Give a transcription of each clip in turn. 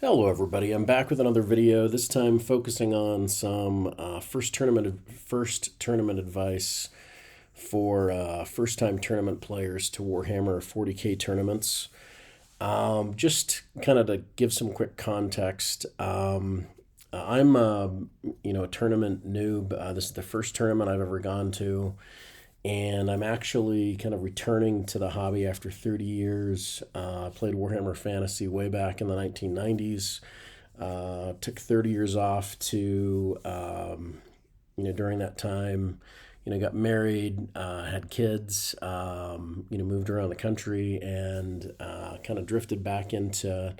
Hello, everybody. I'm back with another video. This time focusing on some first tournament advice for first-time tournament players to Warhammer 40K tournaments. Just kind of to give some quick context. I'm a tournament noob. This is the first tournament I've ever gone to, and I'm actually kind of returning to the hobby after 30 years. I played Warhammer Fantasy way back in the 1990s. Took 30 years off to, during that time, got married, had kids, moved around the country, and kind of drifted back to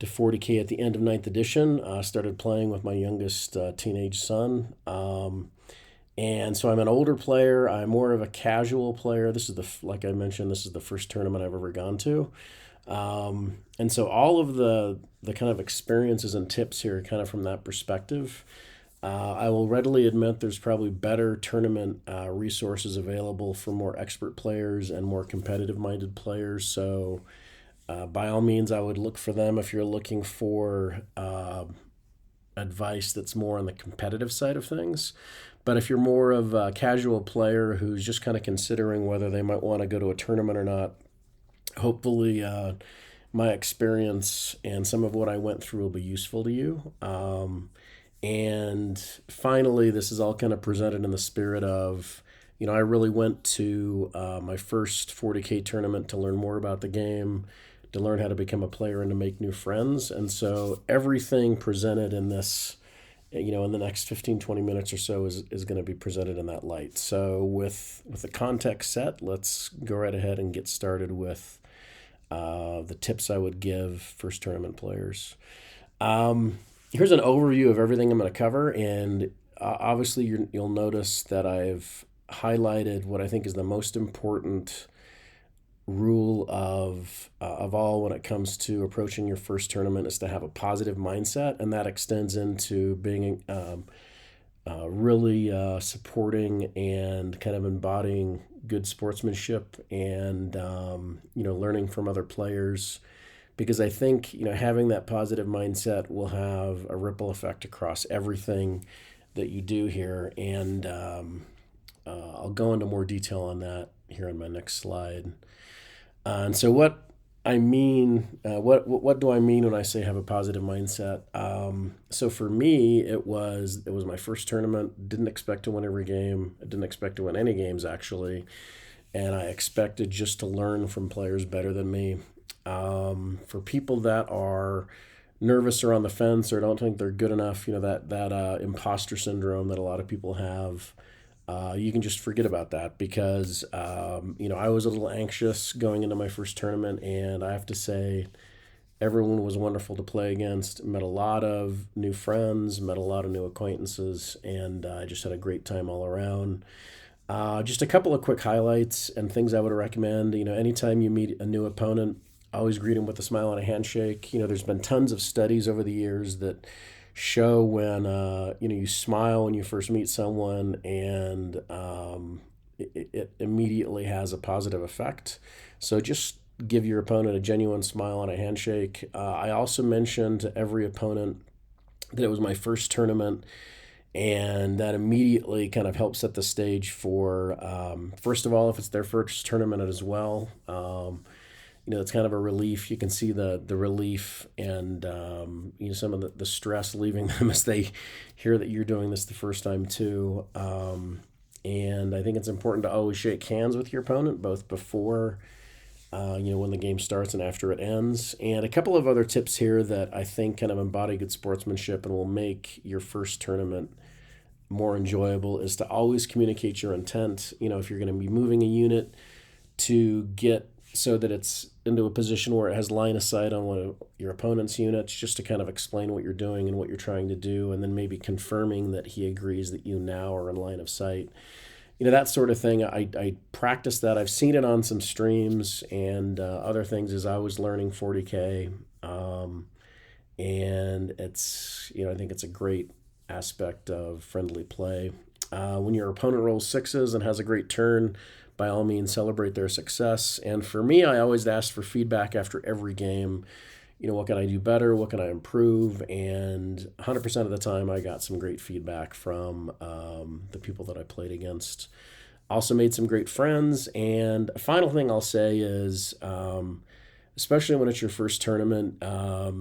40K at the end of ninth edition. Started playing with my youngest teenage son. And so I'm an older player. I'm more of a casual player. Like I mentioned, this is the first tournament I've ever gone to. And so all of the kind of experiences and tips here are kind of from that perspective. I will readily admit there's probably better tournament resources available for more expert players and more competitive minded players. So by all means, I would look for them if you're looking for advice that's more on the competitive side of things. But if you're more of a casual player who's just kind of considering whether they might want to go to a tournament or not, hopefully my experience and some of what I went through will be useful to you. And finally, this is all kind of presented in the spirit of, I really went to my first 40K tournament to learn more about the game, to learn how to become a player and to make new friends. And so everything presented in this, in the next 15, 20 minutes or so is going to be presented in that light. So with the context set, let's go right ahead and get started with the tips I would give first tournament players. Here's an overview of everything I'm going to cover, and obviously you'll notice that I've highlighted what I think is the most important rule of all when it comes to approaching your first tournament is to have a positive mindset, and that extends into being really supporting and kind of embodying good sportsmanship and learning from other players, because I think having that positive mindset will have a ripple effect across everything that you do here, and I'll go into more detail on that here on my next slide. And so what I mean, what do I mean when I say have a positive mindset? So for me, it was my first tournament. Didn't expect to win every game. I didn't expect to win any games actually, and I expected just to learn from players better than me. For people that are nervous or on the fence or don't think they're good enough, that imposter syndrome that a lot of people have. You can just forget about that because, I was a little anxious going into my first tournament, and I have to say, everyone was wonderful to play against. Met a lot of new friends, met a lot of new acquaintances, and I just had a great time all around. Just a couple of quick highlights and things I would recommend. Anytime you meet a new opponent, always greet them with a smile and a handshake. There's been tons of studies over the years that show when you smile when you first meet someone, and it immediately has a positive effect. So just give your opponent a genuine smile and a handshake. I also mentioned to every opponent that it was my first tournament, and that immediately kind of helps set the stage for first of all, if it's their first tournament as well. It's kind of a relief. You can see the relief and some of the stress leaving them as they hear that you're doing this the first time too. And I think it's important to always shake hands with your opponent, both before when the game starts and after it ends. And a couple of other tips here that I think kind of embody good sportsmanship and will make your first tournament more enjoyable is to always communicate your intent. If you're going to be moving a unit, to get so that it's into a position where it has line of sight on one of your opponent's units, just to kind of explain what you're doing and what you're trying to do, and then maybe confirming that he agrees that you now are in line of sight. That sort of thing. I practice that. I've seen it on some streams and other things as I was learning 40K. And it's, I think it's a great aspect of friendly play. When your opponent rolls sixes and has a great turn, by all means celebrate their success. And for me, I always ask for feedback after every game. what can I do better? What can I improve? And 100% of the time, I got some great feedback from the people that I played against. Also made some great friends. And a final thing I'll say is, especially when it's your first tournament, I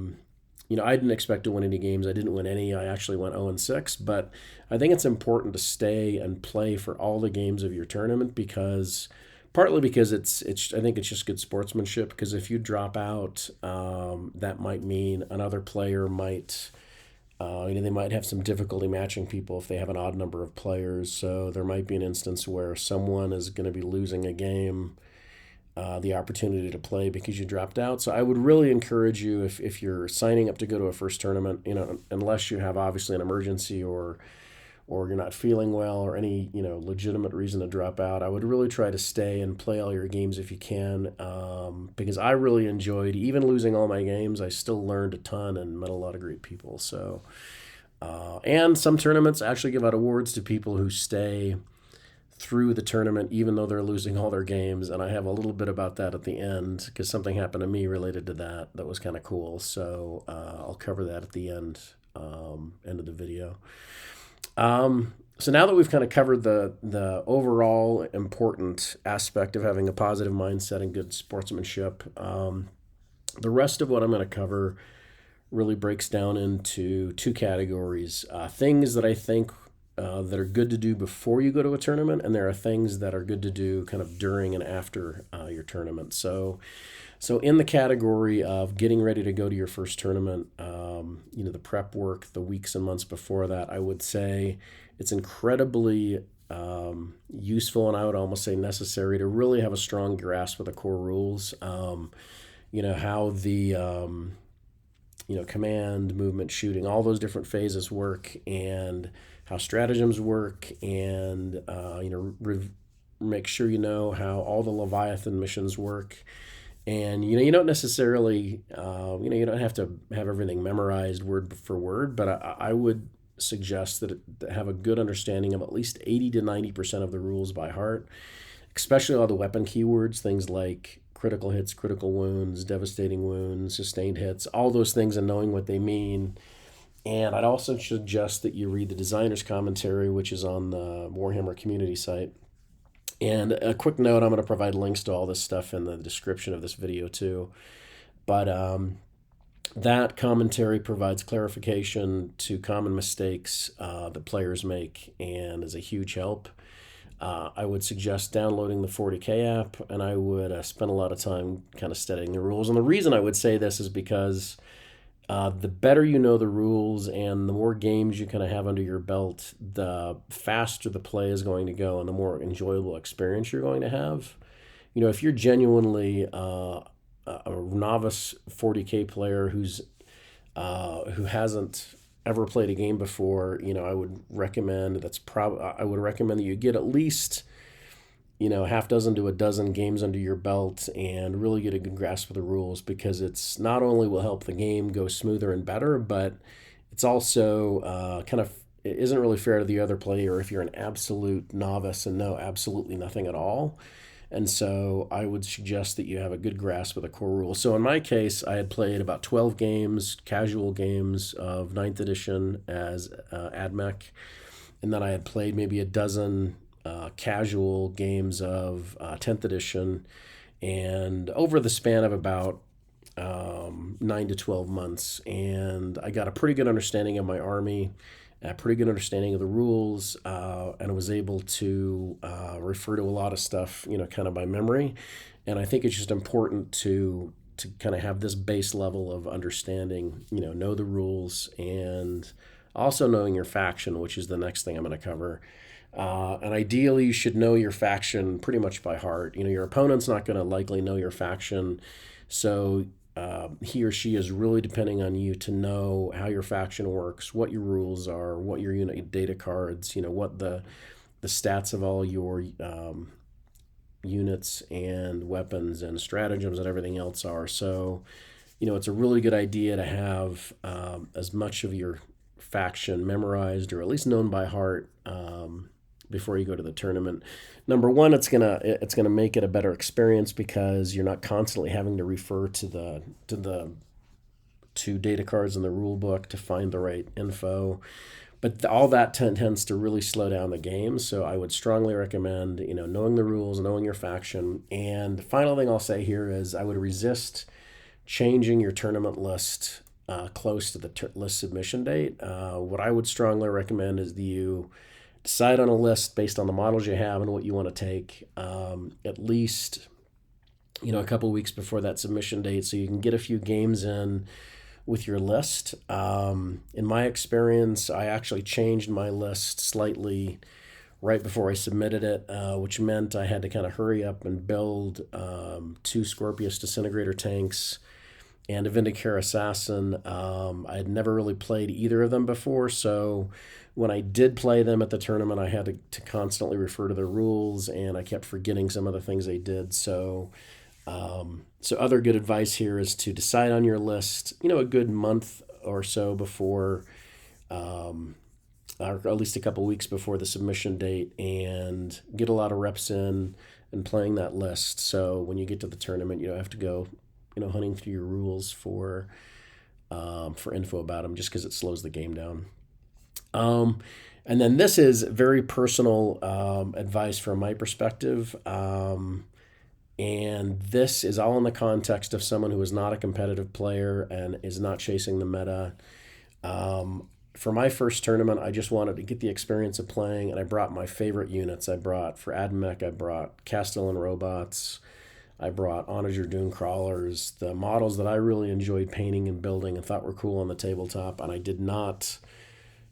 didn't expect to win any games. I didn't win any. I actually went 0-6. But I think it's important to stay and play for all the games of your tournament because partly because it's I think it's just good sportsmanship. Because if you drop out, that might mean another player might. They might have some difficulty matching people if they have an odd number of players. So there might be an instance where someone is going to be losing a game, the opportunity to play because you dropped out. So I would really encourage you if you're signing up to go to a first tournament, unless you have obviously an emergency or you're not feeling well or any legitimate reason to drop out, I would really try to stay and play all your games if you can, because I really enjoyed even losing all my games. I still learned a ton and met a lot of great people. So and some tournaments actually give out awards to people who stay through the tournament even though they're losing all their games, and I have a little bit about that at the end because something happened to me related to that was kind of cool. So I'll cover that at the end of the video. So now that we've kind of covered the overall important aspect of having a positive mindset and good sportsmanship, the rest of what I'm going to cover really breaks down into two categories: things that I think that are good to do before you go to a tournament, and there are things that are good to do kind of during and after your tournament. So in the category of getting ready to go to your first tournament, the prep work, the weeks and months before that, I would say it's incredibly useful, and I would almost say necessary to really have a strong grasp of the core rules. How the command, movement, shooting, all those different phases work, and how stratagems work, and make sure you know how all the Leviathan missions work. And you don't necessarily you don't have to have everything memorized word for word, but I would suggest that have a good understanding of at least 80 to 90% of the rules by heart, especially all the weapon keywords, things like critical hits, critical wounds, devastating wounds, sustained hits, all those things, and knowing what they mean. And I'd also suggest that you read the designer's commentary, which is on the Warhammer community site. And a quick note, I'm going to provide links to all this stuff in the description of this video too. But that commentary provides clarification to common mistakes that players make and is a huge help. I would suggest downloading the 40K app, and I would spend a lot of time kind of studying the rules. And the reason I would say this is because the better you know the rules and the more games you kind of have under your belt, the faster the play is going to go and the more enjoyable experience you're going to have. If you're genuinely a novice 40K player who hasn't ever played a game before, I would recommend I would recommend that you get at least half dozen to a dozen games under your belt and really get a good grasp of the rules, because it's not only will help the game go smoother and better, but it's also it isn't really fair to the other player if you're an absolute novice and know absolutely nothing at all. And so I would suggest that you have a good grasp of the core rules. So in my case, I had played about 12 games, casual games of 9th edition as AdMech, and then I had played maybe a dozen casual games of 10th edition, and over the span of about 9 to 12 months, and I got a pretty good understanding of my army, a pretty good understanding of the rules, and I was able to refer to a lot of stuff, kind of by memory. And I think it's just important to kind of have this base level of understanding, know the rules, and also knowing your faction, which is the next thing I'm going to cover. And ideally, you should know your faction pretty much by heart. Your opponent's not going to likely know your faction, so he or she is really depending on you to know how your faction works, what your rules are, what your unit data cards, what the stats of all your units and weapons and stratagems and everything else are. So, it's a really good idea to have as much of your faction memorized or at least known by heart before you go to the tournament. Number one, it's gonna make it a better experience because you're not constantly having to refer to the to data cards in the rule book to find the right info. But all that tends to really slow down the game. So I would strongly recommend, knowing the rules, knowing your faction. And the final thing I'll say here is I would resist changing your tournament list close to the list submission date. What I would strongly recommend is that you decide on a list based on the models you have and what you want to take, at least a couple weeks before that submission date, so you can get a few games in with your list. In my experience, I actually changed my list slightly right before I submitted it, which meant I had to kind of hurry up and build 2 Scorpius Disintegrator tanks and a Vindicare Assassin. I had never really played either of them before, so when I did play them at the tournament, I had to constantly refer to the rules, and I kept forgetting some of the things they did. So other good advice here is to decide on your list, a good month or so before, or at least a couple weeks before the submission date, and get a lot of reps in and playing that list. So when you get to the tournament, you don't have to go, hunting through your rules for info about them, just because it slows the game down. And then this is very personal advice from my perspective. And this is all in the context of someone who is not a competitive player and is not chasing the meta. For my first tournament, I just wanted to get the experience of playing, and I brought my favorite units. I brought, for AdMech, I brought Castellan Robots. I brought Onager Dune Crawlers, the models that I really enjoyed painting and building and thought were cool on the tabletop. And I did not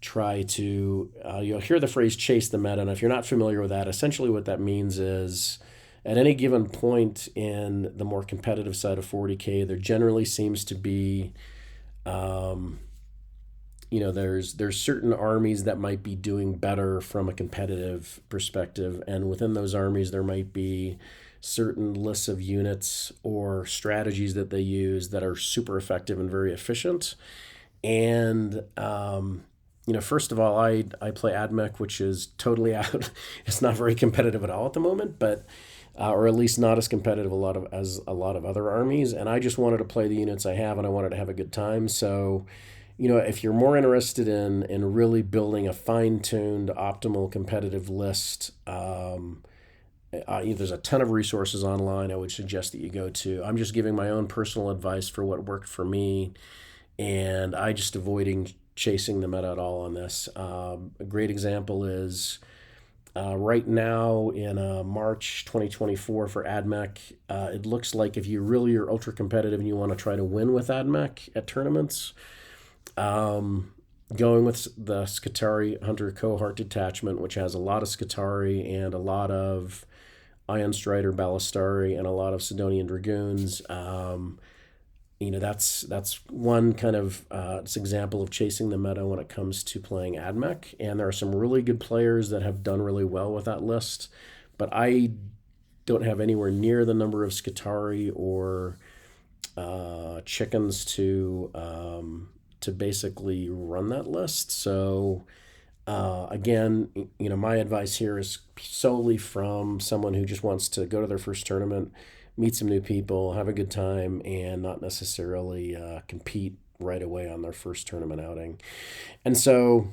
try to, you'll hear the phrase chase the meta. And if you're not familiar with that, essentially what that means is at any given point in the more competitive side of 40K, there generally seems to be, there's certain armies that might be doing better from a competitive perspective. And within those armies, there might be certain lists of units or strategies that they use that are super effective and very efficient. And, first of all, I play AdMech, which is totally out. It's not very competitive at all at the moment, but or at least not as competitive as a lot of other armies. And I just wanted to play the units I have, and I wanted to have a good time. So, if you're more interested in really building a fine-tuned, optimal competitive list, there's a ton of resources online I would suggest that you go to. I'm just giving my own personal advice for what worked for me, and I just avoiding chasing the meta at all on this. A great example is right now in March 2024 for AdMech, it looks like if you really are ultra competitive and you want to try to win with AdMech at tournaments, going with the Skitarii Hunter Cohort Detachment, which has a lot of Skitarii and a lot of Ion Strider Ballistari and a lot of Sidonian Dragoons. That's one kind of example of chasing the meta when it comes to playing AdMech. And there are some really good players that have done really well with that list, but I don't have anywhere near the number of Skitarii or chickens to basically run that list. So again, my advice here is solely from someone who just wants to go to their first tournament, meet some new people, have a good time, and not necessarily compete right away on their first tournament outing. And so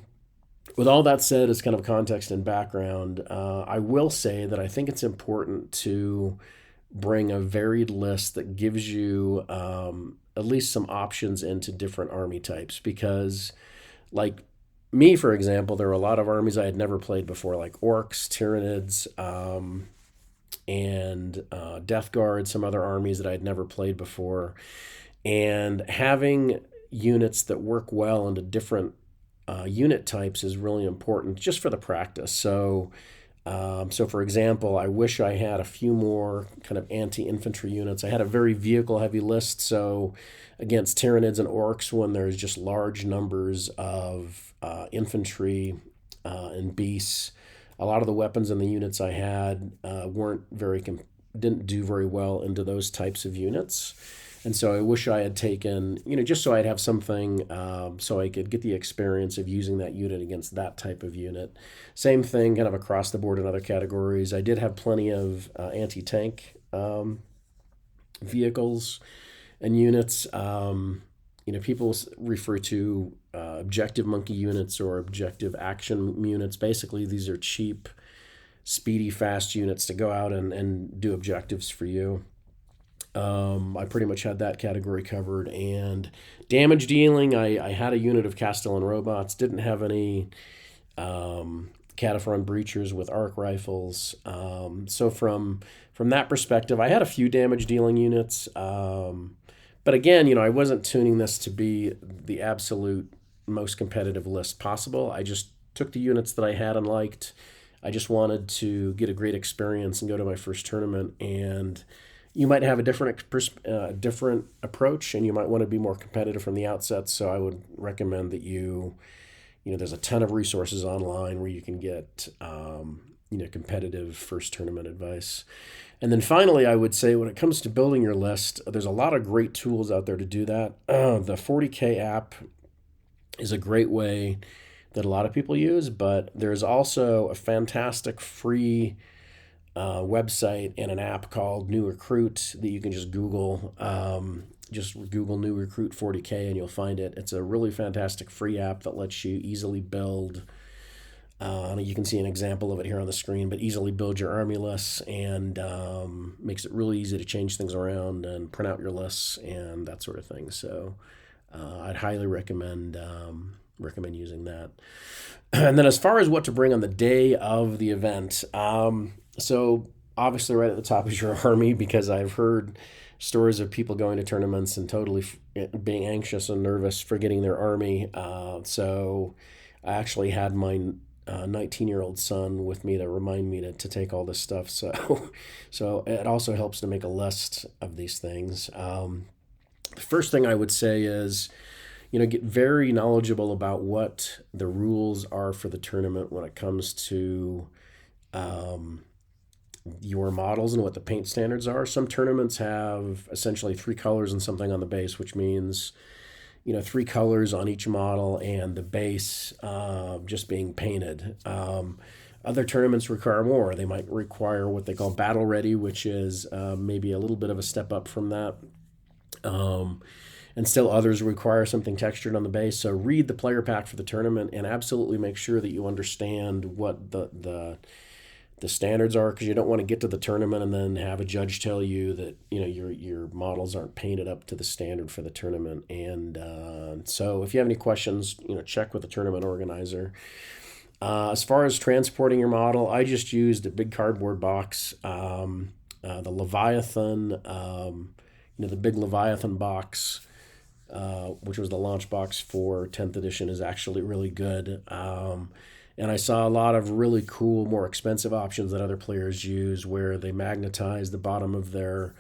with all that said, as kind of context and background, I will say that I think it's important to bring a varied list that gives you at least some options into different army types, because like me, for example, there are a lot of armies I had never played before, like Orcs, Tyranids, and Death Guard, some other armies that I had never played before. And having units that work well into different unit types is really important just for the practice. So for example, I wish I had a few more kind of anti-infantry units. I had a very vehicle-heavy list, so against Tyranids and Orcs, when there's just large numbers of infantry and beasts, a lot of the weapons and the units I had didn't do very well into those types of units. And so I wish I had taken, just so I'd have something so I could get the experience of using that unit against that type of unit. Same thing kind of across the board in other categories. I did have plenty of anti-tank vehicles and units. People refer to objective monkey units or objective action units. Basically, these are cheap, speedy, fast units to go out and do objectives for you. I pretty much had that category covered. And damage dealing, I had a unit of Castellan robots, didn't have any Cataphren breachers with arc rifles. So from that perspective, I had a few damage dealing units. But again, I wasn't tuning this to be the absolute most competitive list possible. I just took the units that I had and liked. I just wanted to get a great experience and go to my first tournament. And you might have a different approach, and you might want to be more competitive from the outset. So I would recommend that there's a ton of resources online where you can get competitive first tournament advice. And then finally, I would say when it comes to building your list, there's a lot of great tools out there to do that. The 40K app is a great way that a lot of people use, but there's also a fantastic free website and an app called New Recruit that you can just Google. Just Google New Recruit 40K and you'll find it. It's a really fantastic free app that lets you easily build. You can see an example of it here on the screen, but easily build your army lists and makes it really easy to change things around and print out your lists and that sort of thing. So I'd highly recommend using that. And then as far as what to bring on the day of the event, so obviously right at the top is your army, because I've heard stories of people going to tournaments and totally being anxious and nervous forgetting their army. So I actually had my 19-year-old son with me to remind me to take all this stuff. So it also helps to make a list of these things. The first thing I would say is, get very knowledgeable about what the rules are for the tournament when it comes to your models and what the paint standards are. Some tournaments have essentially 3 colors and something on the base, which means 3 colors on each model and the base just being painted. Other tournaments require more. They might require what they call battle ready, which is maybe a little bit of a step up from that. And still others require something textured on the base. So read the player pack for the tournament and absolutely make sure that you understand what the standards are, because you don't want to get to the tournament and then have a judge tell you that your models aren't painted up to the standard for the tournament. And so if you have any questions, check with the tournament organizer. As far as transporting your model, I just used a big cardboard box. The Leviathan, the big Leviathan box, which was the launch box for 10th edition, is actually really good. And I saw a lot of really cool, more expensive options that other players use, where they magnetize the bottom of their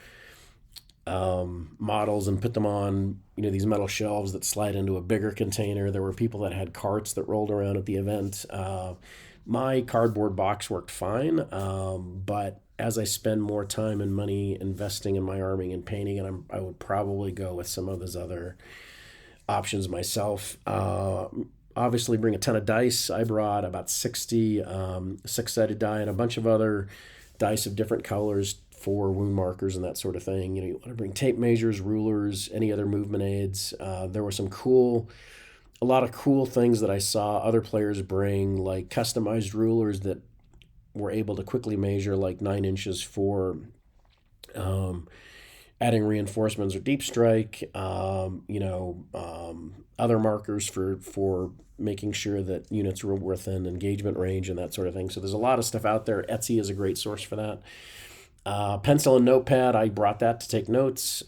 models and put them on, these metal shelves that slide into a bigger container. There were people that had carts that rolled around at the event. My cardboard box worked fine, but as I spend more time and money investing in my arming and painting, and I would probably go with some of those other options myself. Obviously, bring a ton of dice. I brought about 60 6-sided die and a bunch of other dice of different colors for wound markers and that sort of thing. You want to bring tape measures, rulers, any other movement aids. There were a lot of cool things that I saw other players bring, like customized rulers that were able to quickly measure like 9 inches for adding reinforcements or deep strike. Other markers for making sure that units were within engagement range and that sort of thing. So there's a lot of stuff out there. Etsy is a great source for that. Pencil and notepad, I brought that to take notes,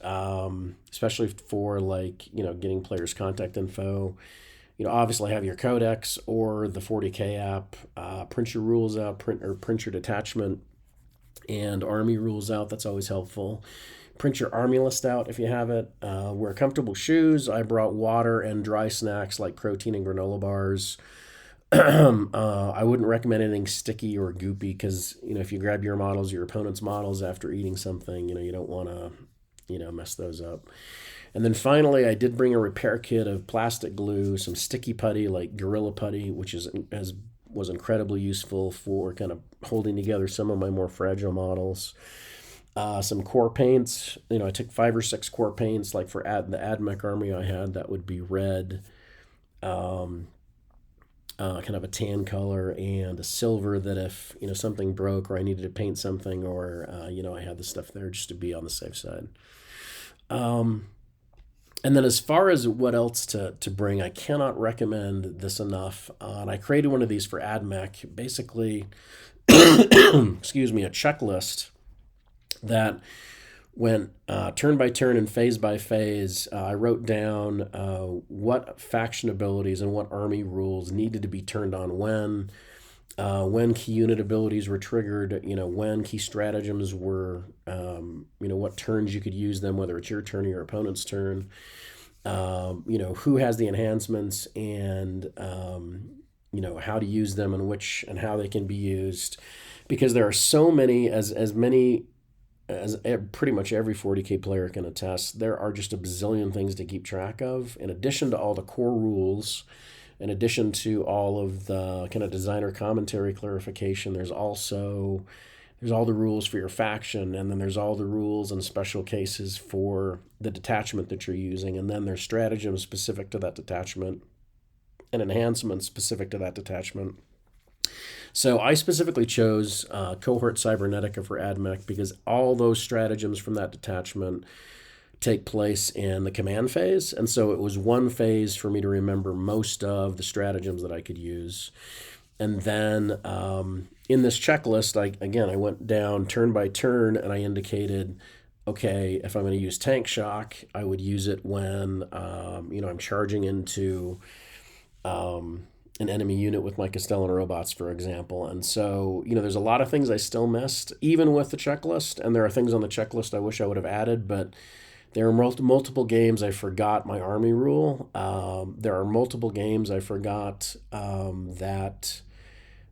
especially for getting players' contact info. Obviously have your codex or the 40K app. Print your rules out, print your detachment and army rules out. That's always helpful. Print your army list out if you have it. Wear comfortable shoes. I brought water and dry snacks like protein and granola bars. I wouldn't recommend anything sticky or goopy, because if you grab your models, your opponent's models, after eating something, you don't want to mess those up. And then finally, I did bring a repair kit of plastic glue, some sticky putty like Gorilla Putty, which was incredibly useful for kind of holding together some of my more fragile models. some core paints. I took 5 or 6 core paints, like for the AdMech army I had, that would be red, um, kind of a tan color, and a silver, that if something broke or I needed to paint something, or I had the stuff there just to be on the safe side. Um, and then as far as what else to bring, I cannot recommend this enough. And I created one of these for AdMech, basically, excuse me, a checklist that went turn by turn and phase by phase. I wrote down what faction abilities and what army rules needed to be turned on when key unit abilities were triggered, when key stratagems were, what turns you could use them, whether it's your turn or your opponent's turn, who has the enhancements, and, how to use them, and how they can be used. Because there are so many, as many as pretty much every 40K player can attest, there are just a bazillion things to keep track of, in addition to all the core rules, in addition to all of the kind of designer commentary clarification. There's all the rules for your faction, and then there's all the rules and special cases for the detachment that you're using, and then there's stratagems specific to that detachment and enhancements specific to that detachment. So I specifically chose Cohort Cybernetica for AdMech because all those stratagems from that detachment take place in the command phase. And so it was one phase for me to remember most of the stratagems that I could use. And then in this checklist, I went down turn by turn, and I indicated, okay, if I'm going to use tank shock, I would use it when I'm charging into an enemy unit with my Castellan robots, for example. And so, there's a lot of things I still missed, even with the checklist. And there are things on the checklist I wish I would have added, but there are multiple games I forgot my army rule. There are multiple games I forgot that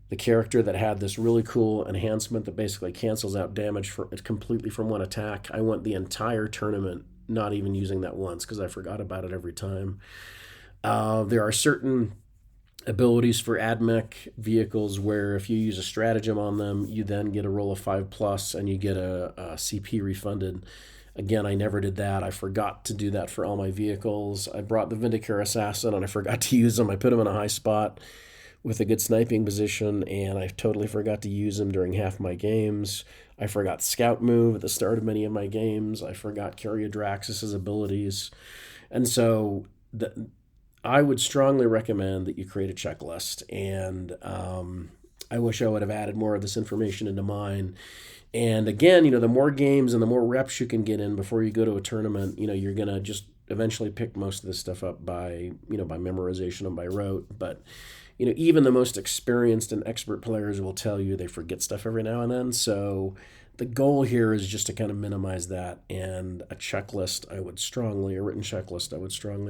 the character that had this really cool enhancement that basically cancels out damage completely from one attack. I went the entire tournament not even using that once because I forgot about it every time. There are certain abilities for AdMech vehicles where if you use a stratagem on them, you then get a roll of 5+, and you get a CP refunded. Again, I never did that. I forgot to do that for all my vehicles. I brought the Vindicare Assassin, and I forgot to use him. I put him in a high spot with a good sniping position, and I totally forgot to use him during half my games. I forgot Scout move at the start of many of my games. I forgot Cariodraxis' abilities. And so I would strongly recommend that you create a checklist. And I wish I would have added more of this information into mine. And again, the more games and the more reps you can get in before you go to a tournament, you're going to just eventually pick most of this stuff up by memorization and by rote. But, even the most experienced and expert players will tell you they forget stuff every now and then. So the goal here is just to kind of minimize that. And a written checklist, I would strongly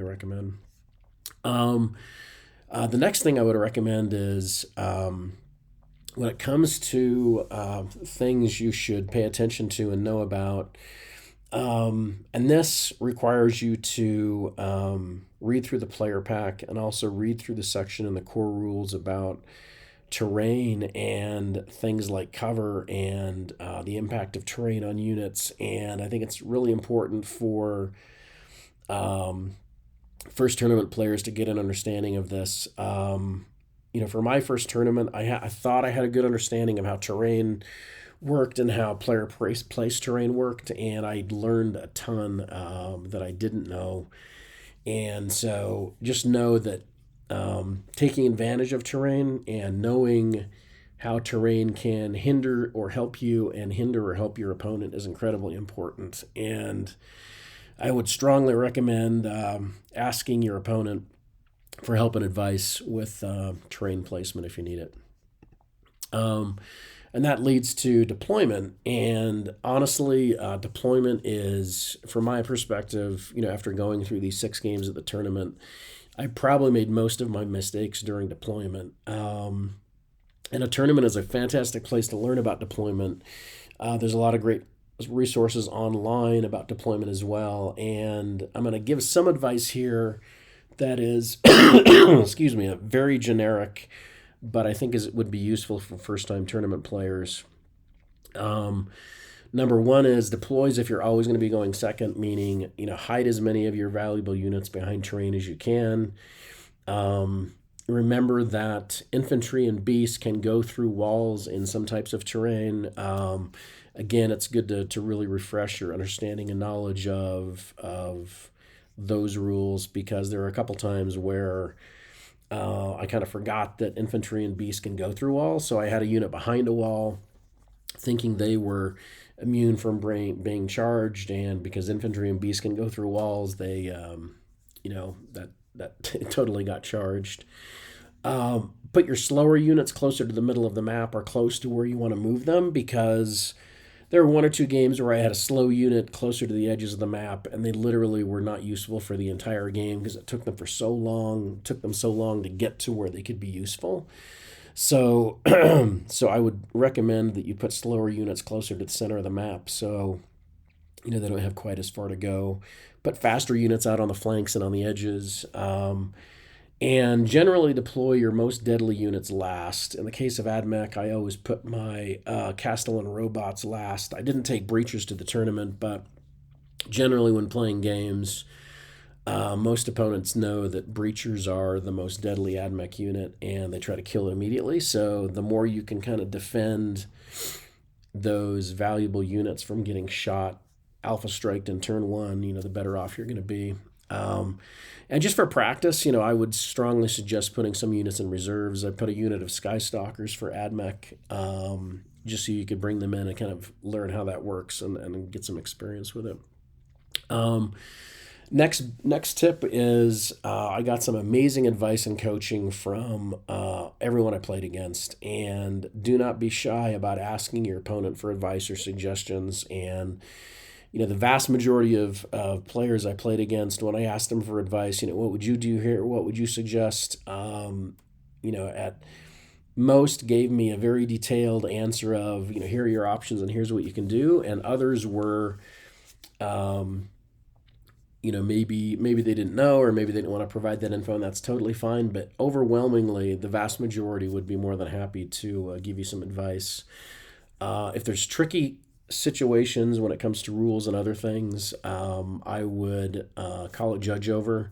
recommend. The next thing I would recommend is when it comes to things you should pay attention to and know about, and this requires you to read through the player pack and also read through the section in the core rules about terrain and things like cover and the impact of terrain on units. And I think it's really important for first tournament players to get an understanding of this. For my first tournament, I thought I had a good understanding of how terrain worked and how player place terrain worked, and I learned a ton that I didn't know. And so just know that taking advantage of terrain and knowing how terrain can hinder or help you and hinder or help your opponent is incredibly important. And I would strongly recommend asking your opponent for help and advice with terrain placement if you need it. And that leads to deployment. And honestly, deployment is, from my perspective, after going through these 6 games at the tournament, I probably made most of my mistakes during deployment. And a tournament is a fantastic place to learn about deployment. There's a lot of great resources online about deployment as well. And I'm going to give some advice here that is, excuse me, very generic, but I think would be useful for first-time tournament players. Number one is deploys if you're always going to be going second, meaning, hide as many of your valuable units behind terrain as you can. Remember that infantry and beasts can go through walls in some types of terrain. Again, it's good to really refresh your understanding and knowledge of those rules, because there are a couple times where I kind of forgot that infantry and beasts can go through walls. So I had a unit behind a wall thinking they were immune from being charged, and because infantry and beasts can go through walls, they, that totally got charged. Put your slower units closer to the middle of the map or close to where you want to move them, because there were one or two games where I had a slow unit closer to the edges of the map, and they literally were not useful for the entire game because it took them so long to get to where they could be useful. So, so I would recommend that you put slower units closer to the center of the map, so they don't have quite as far to go. Put faster units out on the flanks and on the edges. And generally deploy your most deadly units last. In the case of AdMech, I always put my Castellan robots last. I didn't take breachers to the tournament, but generally when playing games, most opponents know that breachers are the most deadly AdMech unit, and they try to kill it immediately. So the more you can kind of defend those valuable units from getting shot, alpha striked in turn one, the better off you're going to be. And just for practice, I would strongly suggest putting some units in reserves. I put a unit of Skystalkers for AdMech, just so you could bring them in and kind of learn how that works and get some experience with it. Next tip is I got some amazing advice and coaching from everyone I played against. And do not be shy about asking your opponent for advice or suggestions. And the vast majority of players I played against, when I asked them for advice, what would you do here? What would you suggest? At most gave me a very detailed answer of, here are your options and here's what you can do. And others were, maybe they didn't know, or maybe they didn't want to provide that info, and that's totally fine. But overwhelmingly, the vast majority would be more than happy to give you some advice. If there's tricky situations when it comes to rules and other things, I would call a judge over.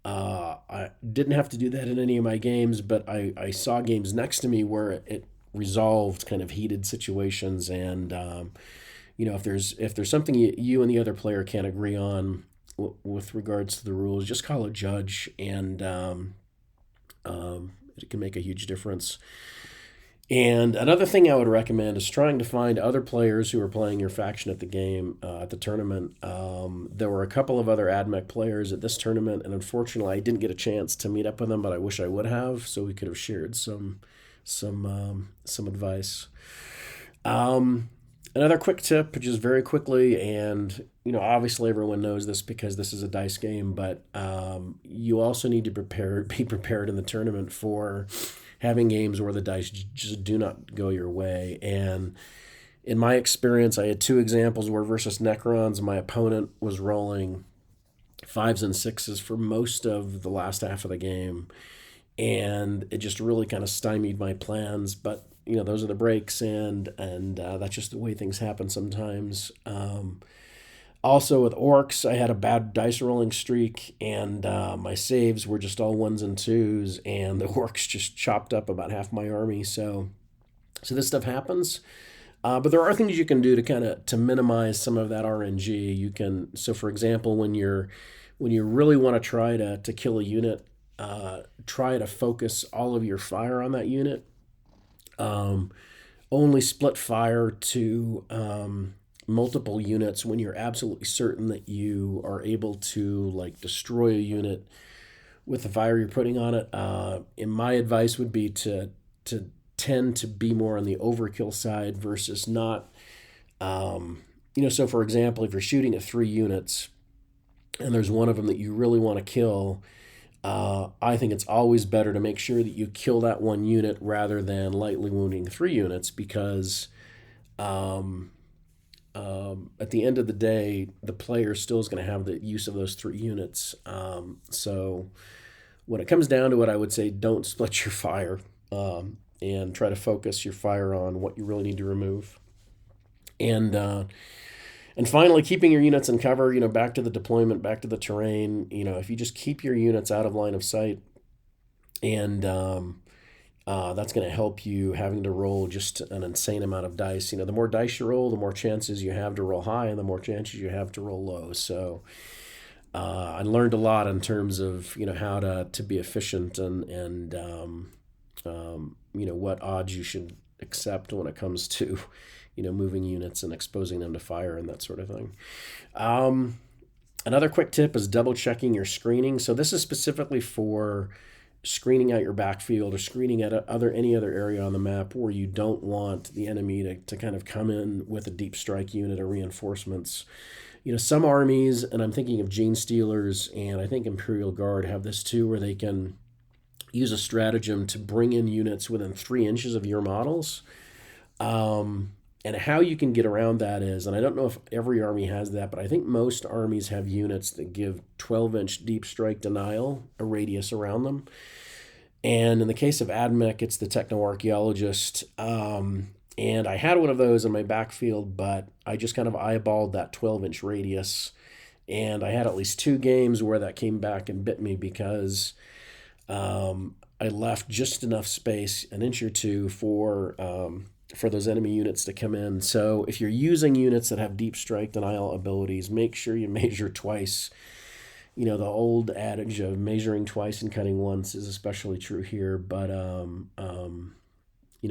I didn't have to do that in any of my games, but I saw games next to me where it resolved kind of heated situations. And if there's something you and the other player can't agree on with regards to the rules, just call a judge, and it can make a huge difference. And another thing I would recommend is trying to find other players who are playing your faction at the game, at the tournament. There were a couple of other AdMech players at this tournament, and unfortunately I didn't get a chance to meet up with them, but I wish I would have, so we could have shared some advice. Another quick tip, just very quickly, and obviously everyone knows this because this is a dice game, but you also need to be prepared in the tournament for having games where the dice just do not go your way. And in my experience, I had two examples where versus Necrons, my opponent was rolling 5s and 6s for most of the last half of the game, and it just really kind of stymied my plans. But those are the breaks, and that's just the way things happen sometimes. Also with orcs, I had a bad dice rolling streak, and my saves were just all 1s and 2s, and the orcs just chopped up about half my army. So this stuff happens, but there are things you can do to minimize some of that RNG. You can, so for example, when you really want to try to kill a unit, try to focus all of your fire on that unit. Only split fire to multiple units when you're absolutely certain that you are able to destroy a unit with the fire you're putting on it. And my advice would be to tend to be more on the overkill side versus not. So for example, if you're shooting at 3 units and there's one of them that you really want to kill, I think it's always better to make sure that you kill that one unit rather than lightly wounding 3 units, because at the end of the day, the player still is going to have the use of those 3 units. So when it comes down to it, I would say don't split your fire, and try to focus your fire on what you really need to remove. And and finally, keeping your units in cover, back to the deployment, back to the terrain. If you just keep your units out of line of sight, and that's going to help you having to roll just an insane amount of dice. The more dice you roll, the more chances you have to roll high, and the more chances you have to roll low. So I learned a lot in terms of how to be efficient and what odds you should accept when it comes to moving units and exposing them to fire and that sort of thing. Another quick tip is double checking your screening. So this is specifically for screening out your backfield or screening at any other area on the map where you don't want the enemy to kind of come in with a deep strike unit or reinforcements. Some armies, and I'm thinking of Gene Stealers and I think Imperial Guard have this too, where they can use a stratagem to bring in units within 3 inches of your models. And how you can get around that is, and I don't know if every army has that, but I think most armies have units that give 12-inch deep strike denial, a radius around them. And in the case of AdMech, it's the Techno-Archaeologist. And I had one of those in my backfield, but I just kind of eyeballed that 12-inch radius. And I had at least 2 games where that came back and bit me because I left just enough space, an inch or two, for those enemy units to come in. So if you're using units that have deep strike denial abilities, make sure you measure twice. The old adage of measuring twice and cutting once is especially true here, but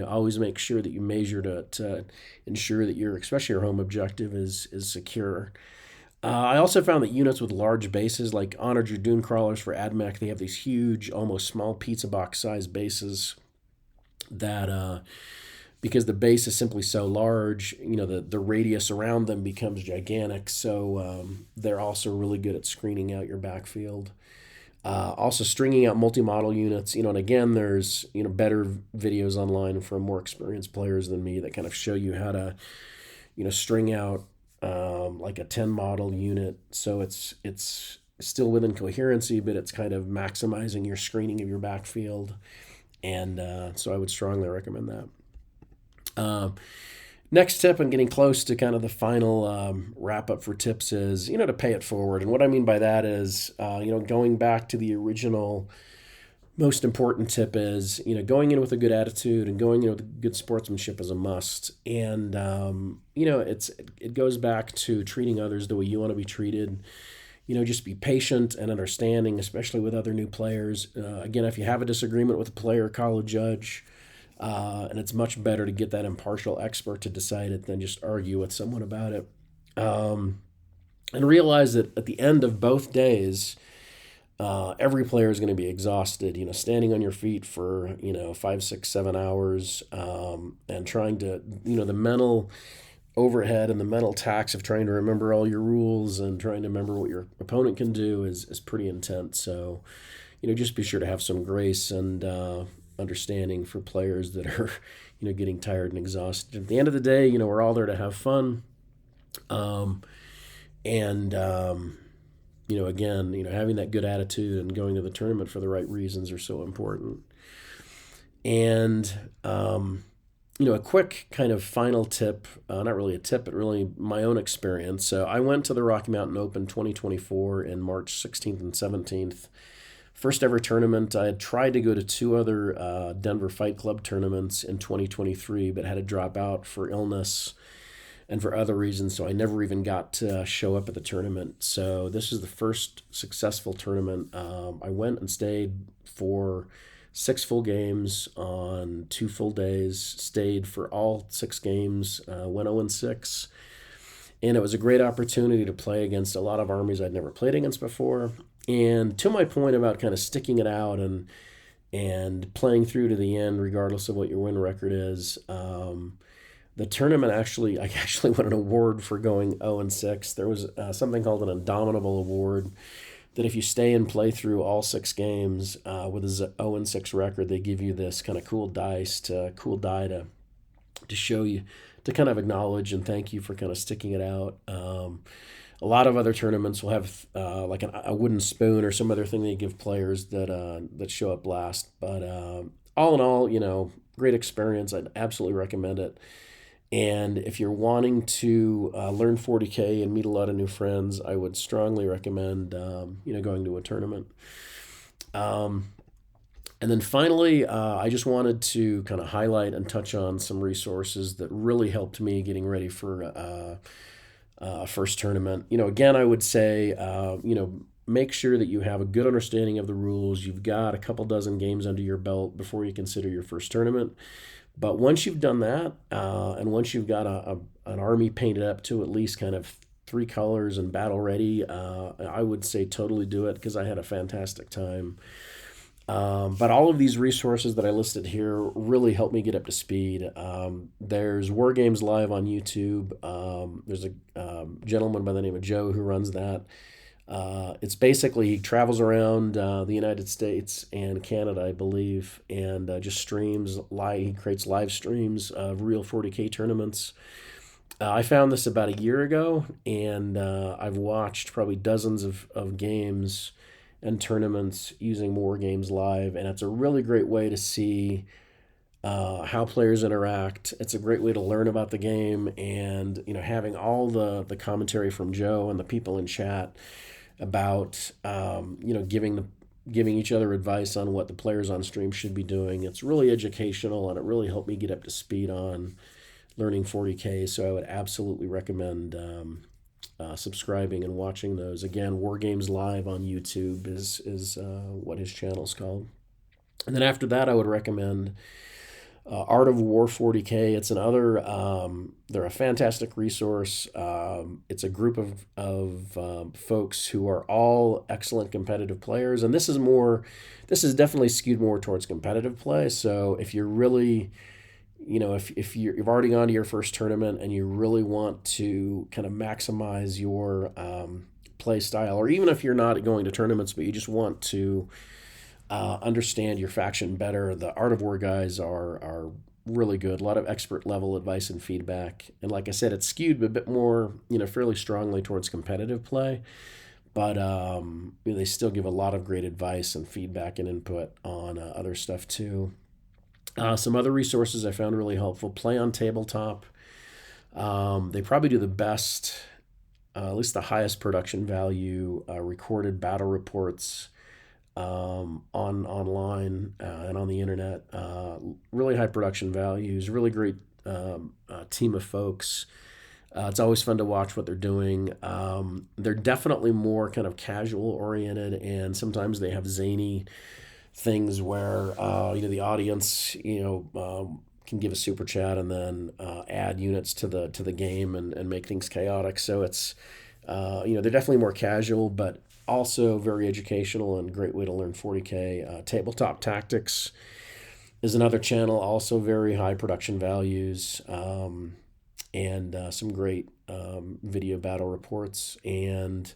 always make sure that you measure to ensure that especially your home objective is secure. I also found that units with large bases, like Honored Dragoon Crawlers for AdMech, they have these huge, almost small pizza box sized bases that because the base is simply so large, the radius around them becomes gigantic. So they're also really good at screening out your backfield. Also stringing out multi-model units, and again, there's, better videos online from more experienced players than me that kind of show you how to, string out like a 10 model unit. So it's still within coherency, but it's kind of maximizing your screening of your backfield. And so I would strongly recommend that. Next tip, and getting close to kind of the final wrap up for tips, is to pay it forward. And what I mean by that is going back to the original most important tip is going in with a good attitude and going in with good sportsmanship is a must. And it goes back to treating others the way you want to be treated. Just be patient and understanding, especially with other new players. Again, if you have a disagreement with a player, call a judge. And it's much better to get that impartial expert to decide it than just argue with someone about it. And realize that at the end of both days, every player is going to be exhausted, standing on your feet for, 5, 6, 7 hours, and trying to, the mental overhead and the mental tax of trying to remember all your rules and trying to remember what your opponent can do is pretty intense. So, just be sure to have some grace and understanding for players that are, getting tired and exhausted. At the end of the day, we're all there to have fun. Again, having that good attitude and going to the tournament for the right reasons are so important. And, a quick kind of final tip, not really a tip, but really my own experience. So I went to the Rocky Mountain Open 2024 in March 16th and 17th. First ever tournament. I had tried to go to 2 other Denver Fight Club tournaments in 2023, but had to drop out for illness and for other reasons, so I never even got to show up at the tournament. So this is the first successful tournament. I went and stayed for 6 full games on 2 full days, stayed for all 6 games, went 0-6. And it was a great opportunity to play against a lot of armies I'd never played against before. And to my point about kind of sticking it out and playing through to the end, regardless of what your win record is, the tournament I actually won an award for going 0-6. There was something called an Indomitable Award that if you stay and play through all 6 games with a 0-6 record, they give you this kind of cool die to show you, to kind of acknowledge and thank you for kind of sticking it out. A lot of other tournaments will have like a wooden spoon or some other thing they give players that show up last. But all in all, great experience. I'd absolutely recommend it. And if you're wanting to learn 40K and meet a lot of new friends, I would strongly recommend going to a tournament. Um, and then finally, I just wanted to kind of highlight and touch on some resources that really helped me getting ready for first tournament. Again, I would say, make sure that you have a good understanding of the rules. You've got a couple dozen games under your belt before you consider your first tournament. But once you've done that, and once you've got an army painted up to at least kind of three colors and battle ready, I would say totally do it because I had a fantastic time. But all of these resources that I listed here really help me get up to speed. There's War Games Live on YouTube. There's a gentleman by the name of Joe who runs that. It's basically he travels around the United States and Canada, I believe, and just streams live. He creates live streams of real 40K tournaments. I found this about a year ago, and I've watched probably dozens of games and tournaments using War Games Live, and it's a really great way to see how players interact. It's a great way to learn about the game, and having all the commentary from Joe and the people in chat about giving each other advice on what the players on stream should be doing. It's really educational, and it really helped me get up to speed on learning 40K. So I would absolutely recommend subscribing and watching those. Again, War Games Live on YouTube is what his channel's called. And then after that, I would recommend Art of War 40K. It's another, they're a fantastic resource. It's a group of folks who are all excellent competitive players. And this is definitely skewed more towards competitive play. So if you're really, if you've already gone to your first tournament and you really want to kind of maximize your play style, or even if you're not going to tournaments, but you just want to understand your faction better, the Art of War guys are really good. A lot of expert level advice and feedback. And like I said, it's skewed a bit more, fairly strongly towards competitive play. But they still give a lot of great advice and feedback and input on other stuff too. Some other resources I found really helpful. Play on Tabletop. They probably do the best, at least the highest production value, recorded battle reports online and on the internet. Really high production values, really great team of folks. It's always fun to watch what they're doing. They're definitely more kind of casual oriented, and sometimes they have zany things where the audience can give a super chat and then add units to the game and make things chaotic. So it's they're definitely more casual, but also very educational and great way to learn 40K. Tabletop Tactics is another channel, also very high production values, and some great video battle reports. And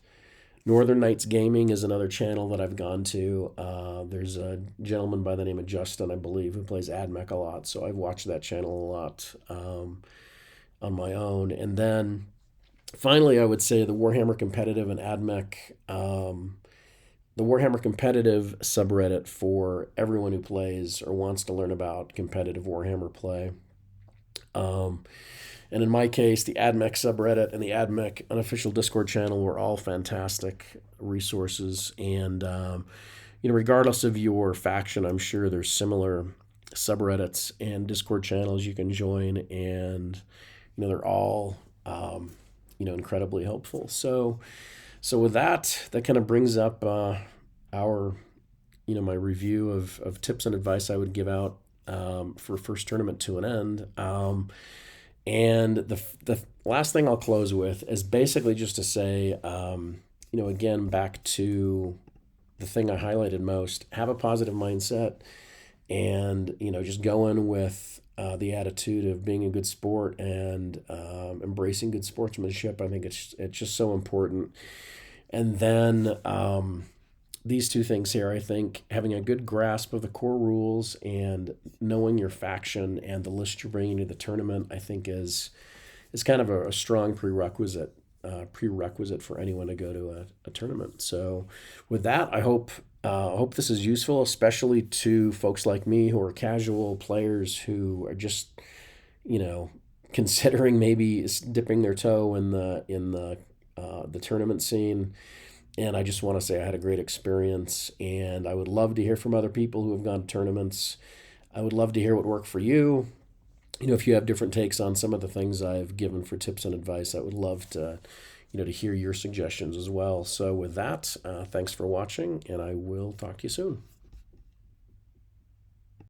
Northern Knights Gaming is another channel that I've gone to. There's a gentleman by the name of Justin, I believe, who plays AdMech a lot, so I've watched that channel a lot on my own. And then finally, I would say the Warhammer Competitive and AdMech, the Warhammer Competitive subreddit for everyone who plays or wants to learn about competitive Warhammer play. And in my case, the AdMech subreddit and the AdMech unofficial Discord channel were all fantastic resources. And, regardless of your faction, I'm sure there's similar subreddits and Discord channels you can join. And, they're all, incredibly helpful. So with that kind of brings up our, my review of tips and advice I would give out for first tournament to an end. And the last thing I'll close with is basically just to say, again, back to the thing I highlighted most, have a positive mindset and, just go in with the attitude of being a good sport and embracing good sportsmanship. I think it's just so important. And then these two things here, I think having a good grasp of the core rules and knowing your faction and the list you're bringing to the tournament, I think is kind of a strong prerequisite for anyone to go to a tournament. So with that, I hope this is useful, especially to folks like me who are casual players who are just, considering maybe dipping their toe in the tournament scene. And I just want to say I had a great experience, and I would love to hear from other people who have gone to tournaments. I would love to hear what worked for you. If you have different takes on some of the things I've given for tips and advice, I would love to hear your suggestions as well. So with that, thanks for watching, and I will talk to you soon.